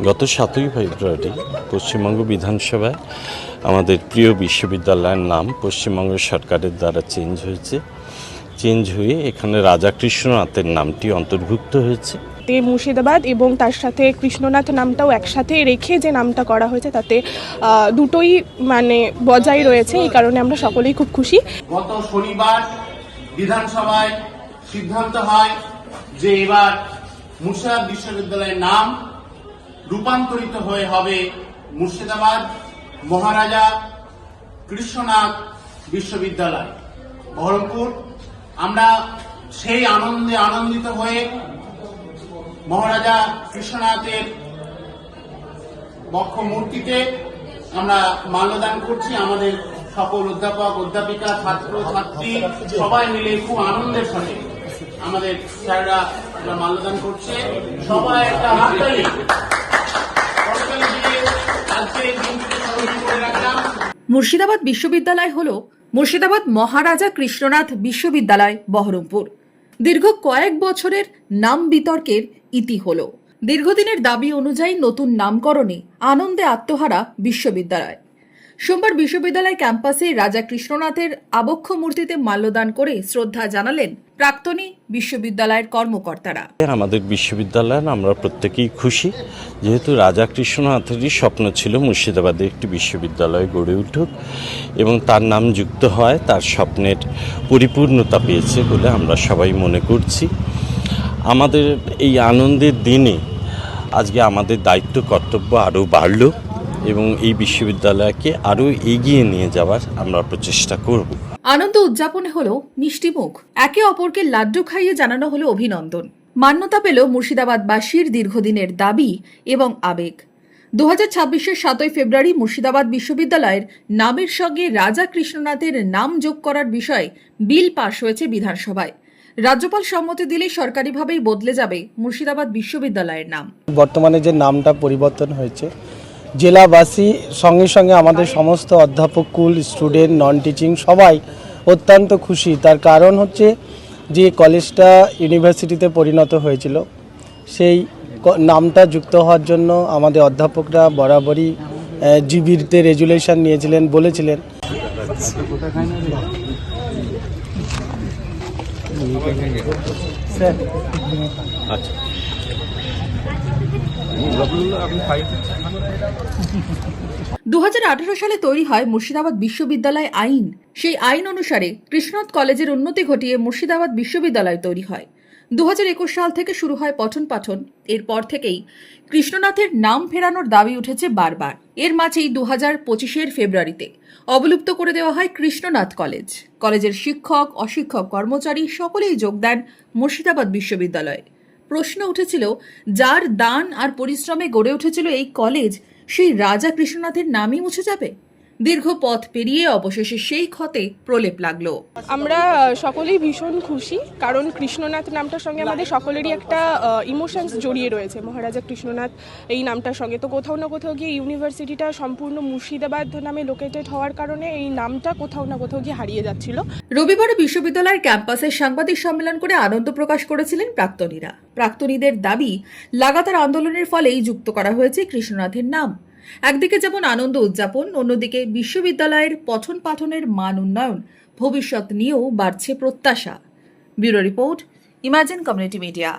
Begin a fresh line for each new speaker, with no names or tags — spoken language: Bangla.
গত 7ই ফেব্রুয়ারি পশ্চিমবঙ্গ বিধানসভায় আমাদের প্রিয় বিশ্ববিদ্যালয়ের নাম পশ্চিমবঙ্গ সরকারের দ্বারা চেঞ্জ হয়ে এখানে রাজা কৃষ্ণনাথের নামটি অন্তর্ভুক্ত হয়েছে।
মুর্শিদাবাদ এবং তার সাথে কৃষ্ণনাথ নামটাও একসাথে রেখে যে নামটা করা হয়েছে তাতে দুটোই মানে বজায় রয়েছে, এই কারণে আমরা সকলেই খুব খুশি।
গত শনিবার বিধানসভায় সিদ্ধান্ত হয় যে এবার মুর্শিদাবাদ বিশ্ববিদ্যালয়ের নাম রূপান্তরিত হয়ে হবে মুর্শিদাবাদ মহারাজা কৃষ্ণনাথ বিশ্ববিদ্যালয় বহরমপুর। আমরা সেই আনন্দে আনন্দিত হয়ে মহারাজা কৃষ্ণনাথের বক্ষ মূর্তিতে আমরা মাল্যদান করছি। আমাদের সকল অধ্যাপক অধ্যাপিকা ছাত্র ছাত্রী সবাই মিলে খুব আনন্দের সাথে আমাদের স্যাররা মাল্যদান করছে। সবাই একটা হাততালি দিয়ে আজকে এই দিনটিকে স্মরণ করে রাখলাম।
মুর্শিদাবাদ বিশ্ববিদ্যালয় হল মুর্শিদাবাদ মহারাজা কৃষ্ণনাথ বিশ্ববিদ্যালয় বহরমপুর। দীর্ঘ কয়েক বছরের নাম বিতর্কের ইতি হল। দীর্ঘদিনের দাবি অনুযায়ী নতুন নামকরণে আনন্দে আত্মহারা বিশ্ববিদ্যালয়। সোমবার বিশ্ববিদ্যালয় ক্যাম্পাসে রাজা কৃষ্ণনাথের আবক্ষ মূর্তিতে মাল্যদান করে শ্রদ্ধা জানালেন প্রাক্তনী বিশ্ববিদ্যালয়ের কর্মকর্তারা।
আমাদের বিশ্ববিদ্যালয় আমরা প্রত্যেকেই খুশি, যেহেতু রাজা কৃষ্ণনাথেরই স্বপ্ন ছিল মুর্শিদাবাদে একটি বিশ্ববিদ্যালয় গড়ে উঠুক এবং তার নাম যুক্ত হয় তার স্বপ্নের পরিপূর্ণতা পেয়েছে বলে আমরা সবাই মনে করছি। আমাদের এই আনন্দের দিনে আজকে আমাদের দায়িত্ব কর্তব্য আরও বাড়ল এবং এই বিশ্ববিদ্যালয়কে আরও এগিয়ে নিয়ে যাওয়ার আমরা প্রচেষ্টা করব।
আনন্দ উদযাপনে হলো মিষ্টিমুখ, একে অপরকে লাড্ডু খাইয়ে জানানো হলো অভিনন্দন। মান্যতা পেল মুর্শিদাবাদবাসীর দীর্ঘদিনের দাবি এবং আবেগ। 2026-এর 7ই ফেব্রুয়ারি মুর্শিদাবাদ বিশ্ববিদ্যালয়ের নামের সঙ্গে রাজা কৃষ্ণনাথের নাম যোগ করার বিষয়ে বিল পাশ হয়েছে বিধানসভায়। রাজ্যপাল সম্মতি দিলে সরকারিভাবেই বদলে যাবে মুর্শিদাবাদ বিশ্ববিদ্যালয়ের নাম।
বর্তমানে যে নামটা পরিবর্তন হয়েছে, জেলাবাসী সঙ্গে সঙ্গে আমাদের সমস্ত অধ্যাপক কুল স্টুডেন্ট নন টিচিং সবাই অত্যন্ত খুশি। তার কারণ হচ্ছে যে কলেজটা ইউনিভার্সিটিতে পরিণত হয়েছিল, সেই নামটা যুক্ত হওয়ার জন্য আমাদের অধ্যাপকরা বরাবরই জিবিরতে রেজুলেশন নিয়েছিলেন, বলেছিলেন।
আচ্ছা,
2018 সালে তৈরি হয় মুর্শিদাবাদ বিশ্ববিদ্যালয় আইন। সেই আইন অনুসারে কৃষ্ণনাথ কলেজের উন্নতি ঘটিয়ে মুর্শিদাবাদ বিশ্ববিদ্যালয় তৈরি হয়। 2021 সাল থেকে শুরু হয় পঠন পাঠন। এরপর থেকেই কৃষ্ণনাথের নাম ফেরানোর দাবি উঠেছে বারবার। এর মাঝেই 2025-এর ফেব্রুয়ারিতে অবলুপ্ত করে দেওয়া হয় কৃষ্ণনাথ কলেজ। কলেজের শিক্ষক অশিক্ষক কর্মচারী সকলেই যোগ দেন মুর্শিদাবাদ বিশ্ববিদ্যালয়ে। প্রশ্ন উঠেছিল, যার দান আর পরিশ্রমে গড়ে উঠেছিল এই কলেজ, সেই রাজা কৃষ্ণনাথের নামই মুছে যাবে? দীর্ঘ পথ পেরিয়ে অবশেষে সেই ক্ষতে প্রলেপ লাগলো।
আমরা সকলেই ভীষণ খুশি, কারণ কৃষ্ণনাথ নামটার সঙ্গে আমাদের সকলেরই একটা ইমোশনস জড়িয়ে রয়েছে মহারাজা কৃষ্ণনাথ এই নামটার সঙ্গে। তো কোথাও না কোথাও গিয়ে ইউনিভার্সিটিটা সম্পূর্ণ মুর্শিদাবাদ নামে লোকেটেড হওয়ার কারণে এই নামটা কোথাও না কোথাও গিয়ে হারিয়ে যাচ্ছিল।
রবিবার বিশ্ববিদ্যালয়ের ক্যাম্পাসে সাংবাদিক সম্মেলন করে আনন্দ প্রকাশ করেছিলেন প্রাক্তনীরা। প্রাক্তনীদের দাবি, লাগাতার আন্দোলনের ফলেই যুক্ত করা হয়েছে কৃষ্ণনাথের নাম। একদিকে যেমন আনন্দ উদযাপন, অন্যদিকে বিশ্ববিদ্যালয়ের পঠন পাঠনের মান উন্নয়ন, ভবিষ্যৎ নিয়েও বাড়ছে প্রত্যাশা। Bureau report, imagine community media.